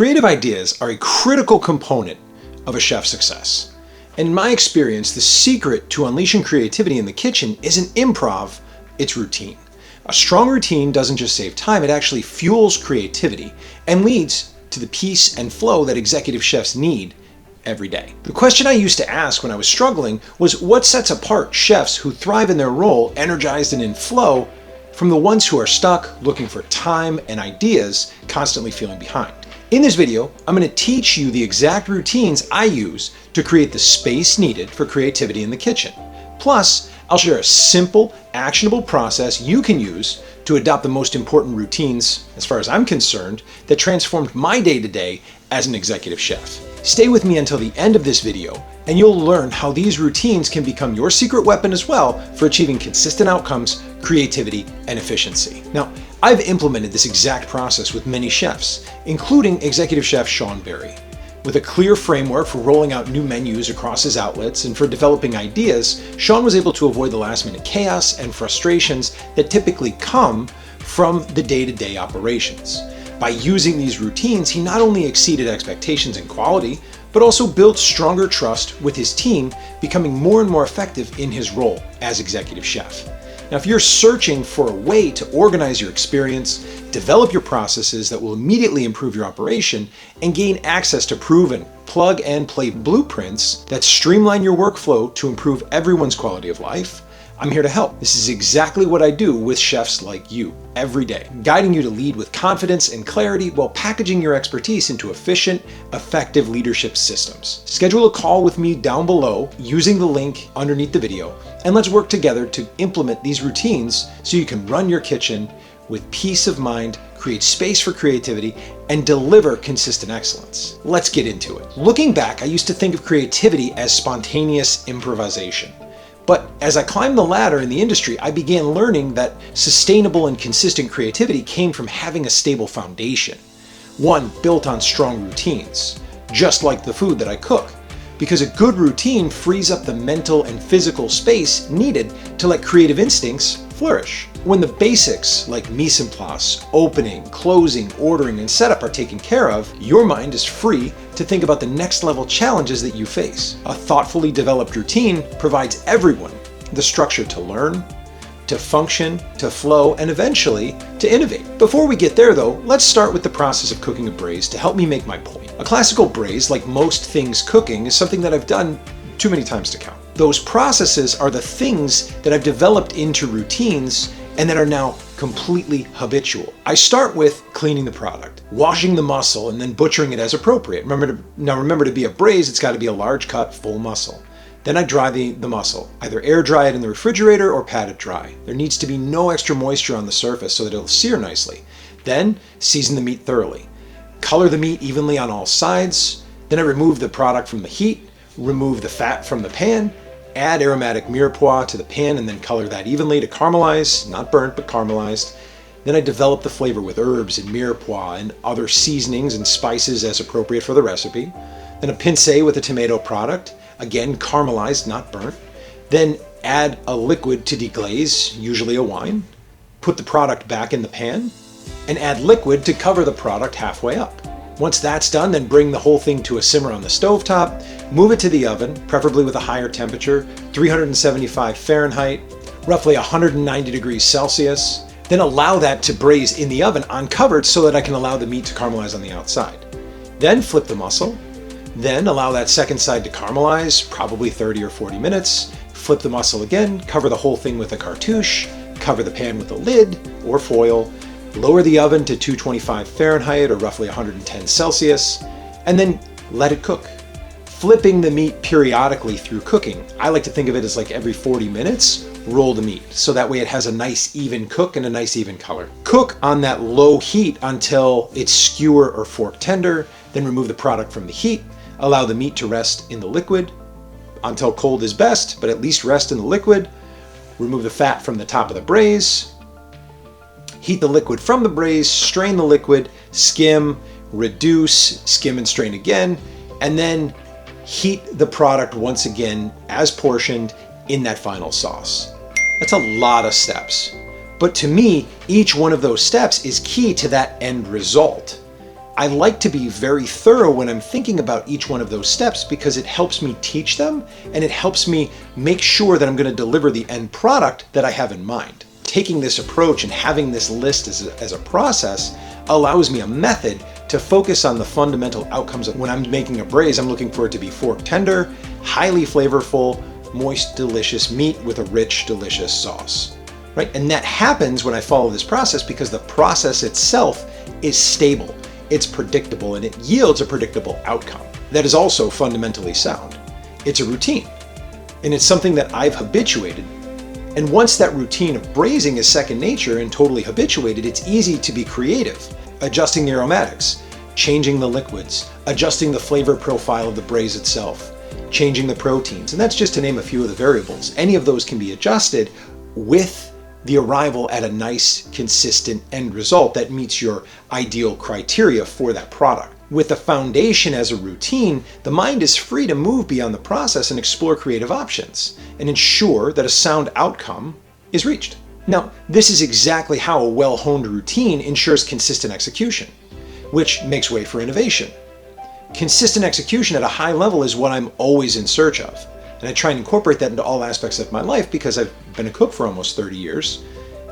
Creative ideas are a critical component of a chef's success. And in my experience, the secret to unleashing creativity in the kitchen isn't improv, it's routine. A strong routine doesn't just save time, it actually fuels creativity and leads to the peace and flow that executive chefs need every day. The question I used to ask when I was struggling was what sets apart chefs who thrive in their role, energized and in flow, from the ones who are stuck, looking for time and ideas, constantly feeling behind. In this video, I'm going to teach you the exact routines I use to create the space needed for creativity in the kitchen. Plus, I'll share a simple, actionable process you can use to adopt the most important routines, as far as I'm concerned, that transformed my day-to-day as an executive chef. Stay with me until the end of this video, and you'll learn how these routines can become your secret weapon as well for achieving consistent outcomes, creativity, and efficiency. Now, I've implemented this exact process with many chefs, including executive chef Sean Berry. With a clear framework for rolling out new menus across his outlets and for developing ideas, Sean was able to avoid the last-minute chaos and frustrations that typically come from the day-to-day operations. By using these routines, he not only exceeded expectations in quality, but also built stronger trust with his team, becoming more and more effective in his role as executive chef. Now, if you're searching for a way to organize your experience, develop your processes that will immediately improve your operation, and gain access to proven plug-and-play blueprints that streamline your workflow to improve everyone's quality of life, I'm here to help. This is exactly what I do with chefs like you every day, guiding you to lead with confidence and clarity while packaging your expertise into efficient, effective leadership systems. Schedule a call with me down below using the link underneath the video, and let's work together to implement these routines so you can run your kitchen with peace of mind, create space for creativity, and deliver consistent excellence. Let's get into it. Looking back, I used to think of creativity as spontaneous improvisation. But as I climbed the ladder in the industry, I began learning that sustainable and consistent creativity came from having a stable foundation, one built on strong routines, just like the food that I cook. Because a good routine frees up the mental and physical space needed to let creative instincts flourish. When the basics like mise en place, opening, closing, ordering, and setup are taken care of, your mind is free to think about the next level challenges that you face. A thoughtfully developed routine provides everyone the structure to learn, to function, to flow, and eventually to innovate. Before we get there though, let's start with the process of cooking a braise to help me make my point. A classical braise, like most things cooking, is something that I've done too many times to count. Those processes are the things that I've developed into routines and that are now completely habitual. I start with cleaning the product, washing the muscle, and then butchering it as appropriate. Remember to be a braise, it's got to be a large cut, full muscle. Then I dry the muscle, either air dry it in the refrigerator or pat it dry. There needs to be no extra moisture on the surface so that it'll sear nicely. Then season the meat thoroughly. Color the meat evenly on all sides. Then I remove the product from the heat, remove the fat from the pan, add aromatic mirepoix to the pan and then color that evenly to caramelize, not burnt but caramelized. Then I develop the flavor with herbs and mirepoix and other seasonings and spices as appropriate for the recipe. Then a pincé with a tomato product, again caramelized, not burnt. Then add a liquid to deglaze, usually a wine. Put the product back in the pan and add liquid to cover the product halfway up. Once that's done, then bring the whole thing to a simmer on the stovetop, move it to the oven, preferably with a higher temperature, 375 Fahrenheit, roughly 190 degrees Celsius. Then allow that to braise in the oven uncovered so that I can allow the meat to caramelize on the outside. Then flip the muscle, then allow that second side to caramelize, probably 30 or 40 minutes. Flip the muscle again, cover the whole thing with a cartouche, cover the pan with a lid or foil, lower the oven to 225 Fahrenheit or roughly 110 Celsius, and then let it cook. Flipping the meat periodically through cooking. I like to think of it as like every 40 minutes, roll the meat, so that way it has a nice even cook and a nice even color. Cook on that low heat until it's skewer or fork tender, then remove the product from the heat, allow the meat to rest in the liquid until cold is best, but at least rest in the liquid. Remove the fat from the top of the braise, heat the liquid from the braise, strain the liquid, skim, reduce, skim and strain again, and then heat the product once again as portioned in that final sauce. That's a lot of steps. But to me, each one of those steps is key to that end result. I like to be very thorough when I'm thinking about each one of those steps because it helps me teach them and it helps me make sure that I'm going to deliver the end product that I have in mind. Taking this approach and having this list as a process allows me a method to focus on the fundamental outcomes of when I'm making a braise. I'm looking for it to be fork tender, highly flavorful, moist, delicious meat with a rich, delicious sauce. Right? And that happens when I follow this process because the process itself is stable, it's predictable, and it yields a predictable outcome that is also fundamentally sound. It's a routine, and it's something that I've habituated. And once that routine of braising is second nature and totally habituated, it's easy to be creative, adjusting the aromatics, changing the liquids, adjusting the flavor profile of the braise itself, changing the proteins. And that's just to name a few of the variables. Any of those can be adjusted with the arrival at a nice, consistent end result that meets your ideal criteria for that product. With the foundation as a routine, the mind is free to move beyond the process and explore creative options and ensure that a sound outcome is reached. Now, this is exactly how a well-honed routine ensures consistent execution, which makes way for innovation. Consistent execution at a high level is what I'm always in search of. And I try and incorporate that into all aspects of my life because I've been a cook for almost 30 years.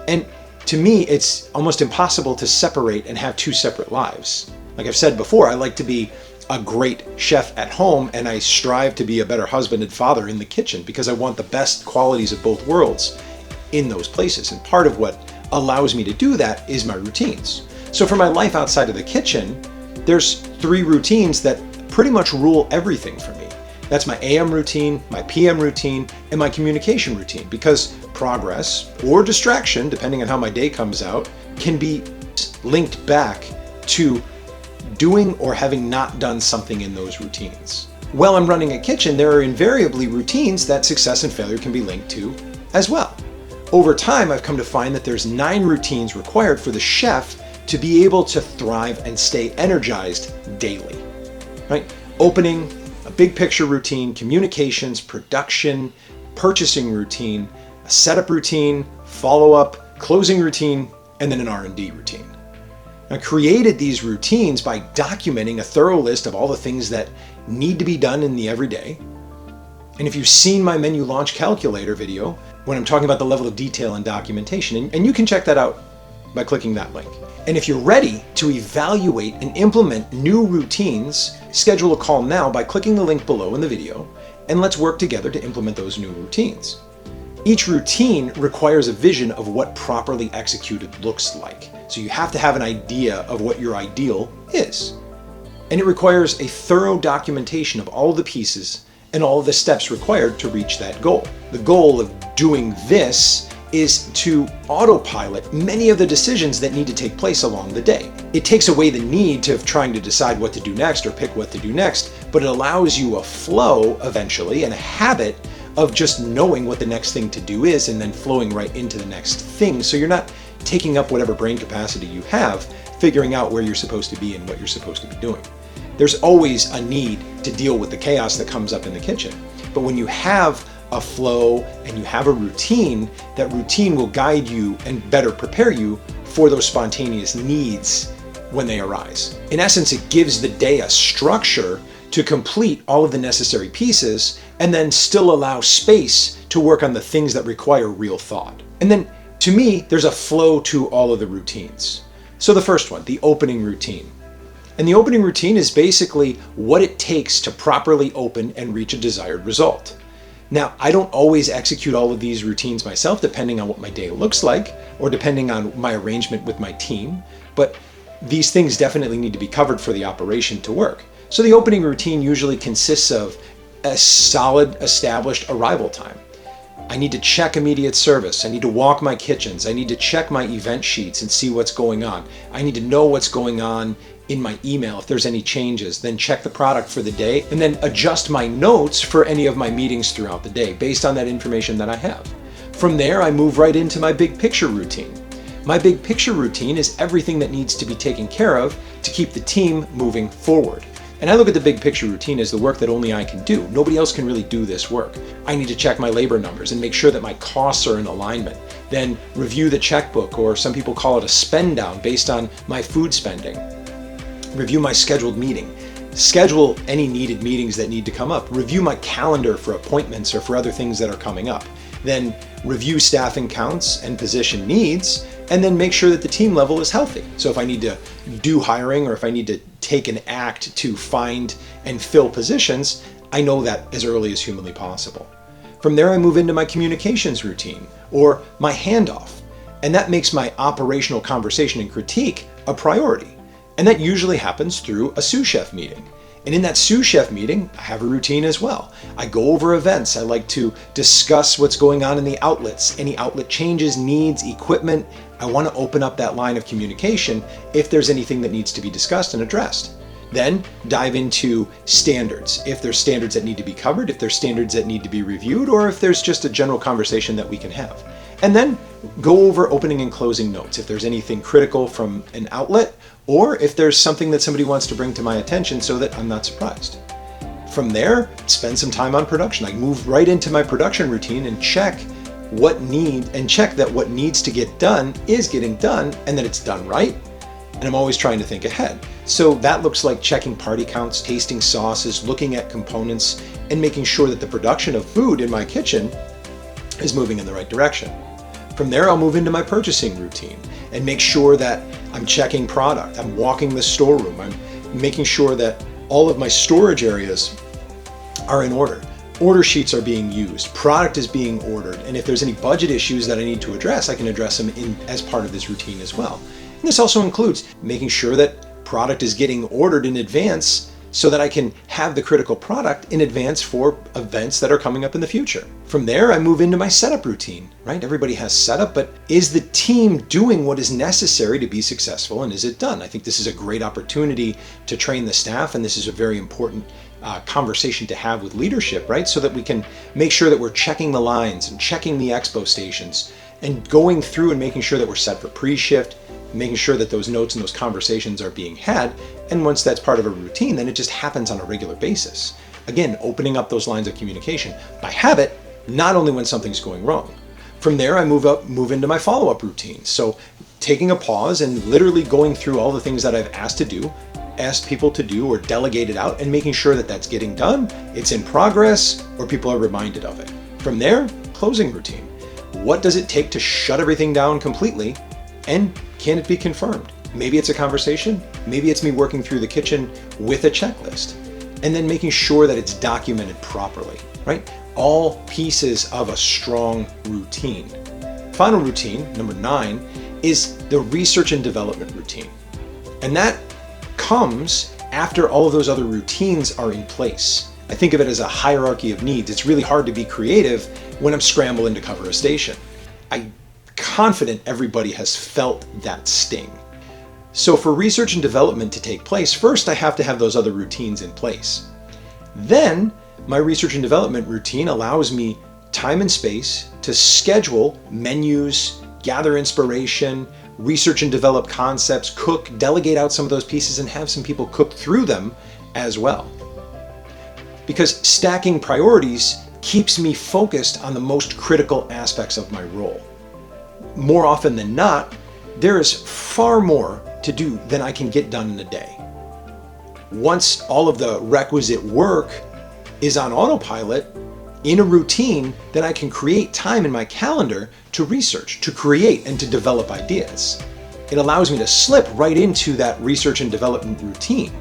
And to me, it's almost impossible to separate and have two separate lives. Like I've said before, I like to be a great chef at home, and I strive to be a better husband and father in the kitchen because I want the best qualities of both worlds in those places. And part of what allows me to do that is my routines. So for my life outside of the kitchen, there's 3 routines that pretty much rule everything for me. That's my AM routine, my PM routine, and my communication routine, because progress or distraction, depending on how my day comes out, can be linked back to doing or having not done something in those routines. While I'm running a kitchen, there are invariably routines that success and failure can be linked to as well. Over time, I've come to find that there's 9 routines required for the chef to be able to thrive and stay energized daily, right? Opening, a big picture routine, communications, production, purchasing routine, a setup routine, follow-up, closing routine, and then an R&D routine. I created these routines by documenting a thorough list of all the things that need to be done in the everyday. And if you've seen my menu launch calculator video, when I'm talking about the level of detail and documentation, and you can check that out by clicking that link. And if you're ready to evaluate and implement new routines, schedule a call now by clicking the link below in the video, and let's work together to implement those new routines. Each routine requires a vision of what properly executed looks like. So you have to have an idea of what your ideal is. And it requires a thorough documentation of all the pieces and all of the steps required to reach that goal. The goal of doing this is to autopilot many of the decisions that need to take place along the day. It takes away the need of trying to decide what to do next or pick what to do next, but it allows you a flow eventually and a habit of just knowing what the next thing to do is and then flowing right into the next thing. So you're not taking up whatever brain capacity you have, figuring out where you're supposed to be and what you're supposed to be doing. There's always a need to deal with the chaos that comes up in the kitchen. But when you have a flow and you have a routine, that routine will guide you and better prepare you for those spontaneous needs when they arise. In essence, it gives the day a structure to complete all of the necessary pieces and then still allow space to work on the things that require real thought. And then to me, there's a flow to all of the routines. So the first one, the opening routine. And the opening routine is basically what it takes to properly open and reach a desired result. Now, I don't always execute all of these routines myself, depending on what my day looks like, or depending on my arrangement with my team, but these things definitely need to be covered for the operation to work. So the opening routine usually consists of a solid, established arrival time. I need to check immediate service. I need to walk my kitchens. I need to check my event sheets and see what's going on. I need to know what's going on in my email if there's any changes, then check the product for the day, and then adjust my notes for any of my meetings throughout the day based on that information that I have. From there, I move right into my big picture routine. My big picture routine is everything that needs to be taken care of to keep the team moving forward. And I look at the big picture routine as the work that only I can do. Nobody else can really do this work. I need to check my labor numbers and make sure that my costs are in alignment. Then review the checkbook, or some people call it a spend down, based on my food spending. Review my scheduled meeting. Schedule any needed meetings that need to come up. Review my calendar for appointments or for other things that are coming up. Then review staffing counts and position needs, and then make sure that the team level is healthy. So if I need to do hiring or if I need to take an act to find and fill positions, I know that as early as humanly possible. From there, I move into my communications routine or my handoff, and that makes my operational conversation and critique a priority. And that usually happens through a sous chef meeting. And in that sous chef meeting, I have a routine as well. I go over events. I like to discuss what's going on in the outlets, any outlet changes, needs, equipment. I want to open up that line of communication if there's anything that needs to be discussed and addressed. Then dive into standards. If there's standards that need to be covered, if there's standards that need to be reviewed, or if there's just a general conversation that we can have. And then go over opening and closing notes. If there's anything critical from an outlet, or if there's something that somebody wants to bring to my attention so that I'm not surprised. From there, spend some time on production. I move right into my production routine and check that what needs to get done is getting done and that it's done right. And I'm always trying to think ahead. So that looks like checking party counts, tasting sauces, looking at components, and making sure that the production of food in my kitchen is moving in the right direction. From there, I'll move into my purchasing routine and make sure that I'm checking product. I'm walking the storeroom. I'm making sure that all of my storage areas are in order. Order sheets are being used. Product is being ordered. And if there's any budget issues that I need to address, I can address them as part of this routine as well. And this also includes making sure that product is getting ordered in advance so that I can have the critical product in advance for events that are coming up in the future. From there, I move into my setup routine, right? Everybody has setup, but is the team doing what is necessary to be successful, and is it done? I think this is a great opportunity to train the staff, and this is a very important conversation to have with leadership, right? So that we can make sure that we're checking the lines and checking the expo stations and going through and making sure that we're set for pre-shift, making sure that those notes and those conversations are being had. And once that's part of a routine, then it just happens on a regular basis. Again, opening up those lines of communication by habit, not only when something's going wrong. From there, I move into my follow-up routine. So taking a pause and literally going through all the things that I've asked people to do or delegated out, and making sure that that's getting done, it's in progress, or people are reminded of it. From there, closing routine. What does it take to shut everything down completely? And can it be confirmed? Maybe it's a conversation, maybe it's me working through the kitchen with a checklist, and then making sure that it's documented properly, right? All pieces of a strong routine. Final routine, number 9, is the research and development routine. And that comes after all of those other routines are in place. I think of it as a hierarchy of needs. It's really hard to be creative when I'm scrambling to cover a station. I'm confident everybody has felt that sting. So for research and development to take place, first I have to have those other routines in place. Then my research and development routine allows me time and space to schedule menus, gather inspiration, research and develop concepts, cook, delegate out some of those pieces, and have some people cook through them as well. Because stacking priorities keeps me focused on the most critical aspects of my role. More often than not, there is far more to do than I can get done in a day. Once all of the requisite work is on autopilot, in a routine, then I can create time in my calendar to research, to create, and to develop ideas. It allows me to slip right into that research and development routine.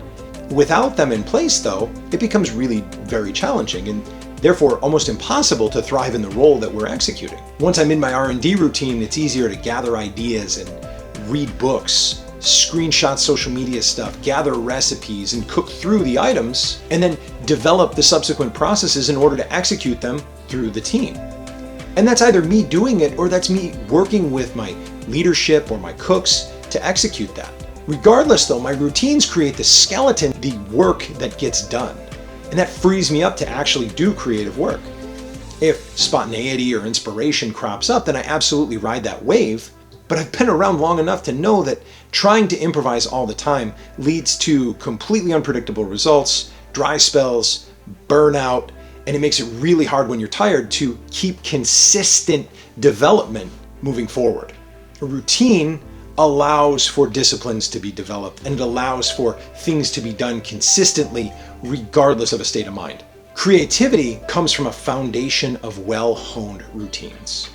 Without them in place, though, it becomes really very challenging and therefore almost impossible to thrive in the role that we're executing. Once I'm in my R&D routine, it's easier to gather ideas and read books, screenshot social media stuff, gather recipes, and cook through the items, and then develop the subsequent processes in order to execute them through the team. And that's either me doing it or that's me working with my leadership or my cooks to execute that. Regardless though, my routines create the skeleton, the work that gets done. And that frees me up to actually do creative work. If spontaneity or inspiration crops up, then I absolutely ride that wave. But I've been around long enough to know that trying to improvise all the time leads to completely unpredictable results, dry spells, burnout, and it makes it really hard when you're tired to keep consistent development moving forward. A routine allows for disciplines to be developed, and it allows for things to be done consistently regardless of a state of mind. Creativity comes from a foundation of well-honed routines.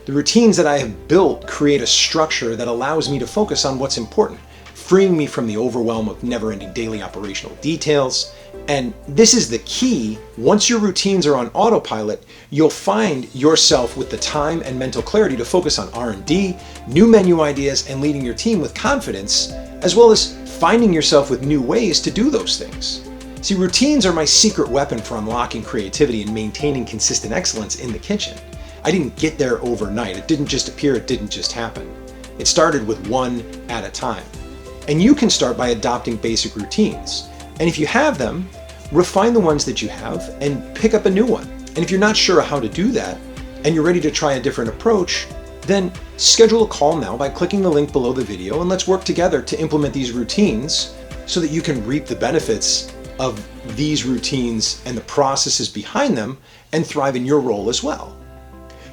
The routines that I have built create a structure that allows me to focus on what's important, freeing me from the overwhelm of never-ending daily operational details. And this is the key. Once your routines are on autopilot, you'll find yourself with the time and mental clarity to focus on R&D, new menu ideas, and leading your team with confidence, as well as finding yourself with new ways to do those things. See, routines are my secret weapon for unlocking creativity and maintaining consistent excellence in the kitchen. I didn't get there overnight. It didn't just appear, it didn't just happen. It started with one at a time. And you can start by adopting basic routines. And if you have them, refine the ones that you have and pick up a new one. And if you're not sure how to do that and you're ready to try a different approach, then schedule a call now by clicking the link below the video, and let's work together to implement these routines so that you can reap the benefits of these routines and the processes behind them and thrive in your role as well.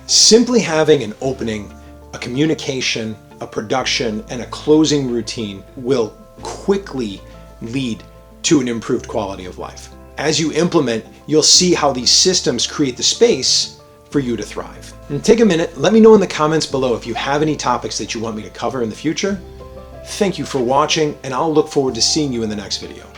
Simply having an opening, a communication, a production, and a closing routine will quickly lead to an improved quality of life. As you implement, you'll see how these systems create the space for you to thrive. And take a minute, let me know in the comments below if you have any topics that you want me to cover in the future. Thank you for watching, and I'll look forward to seeing you in the next video.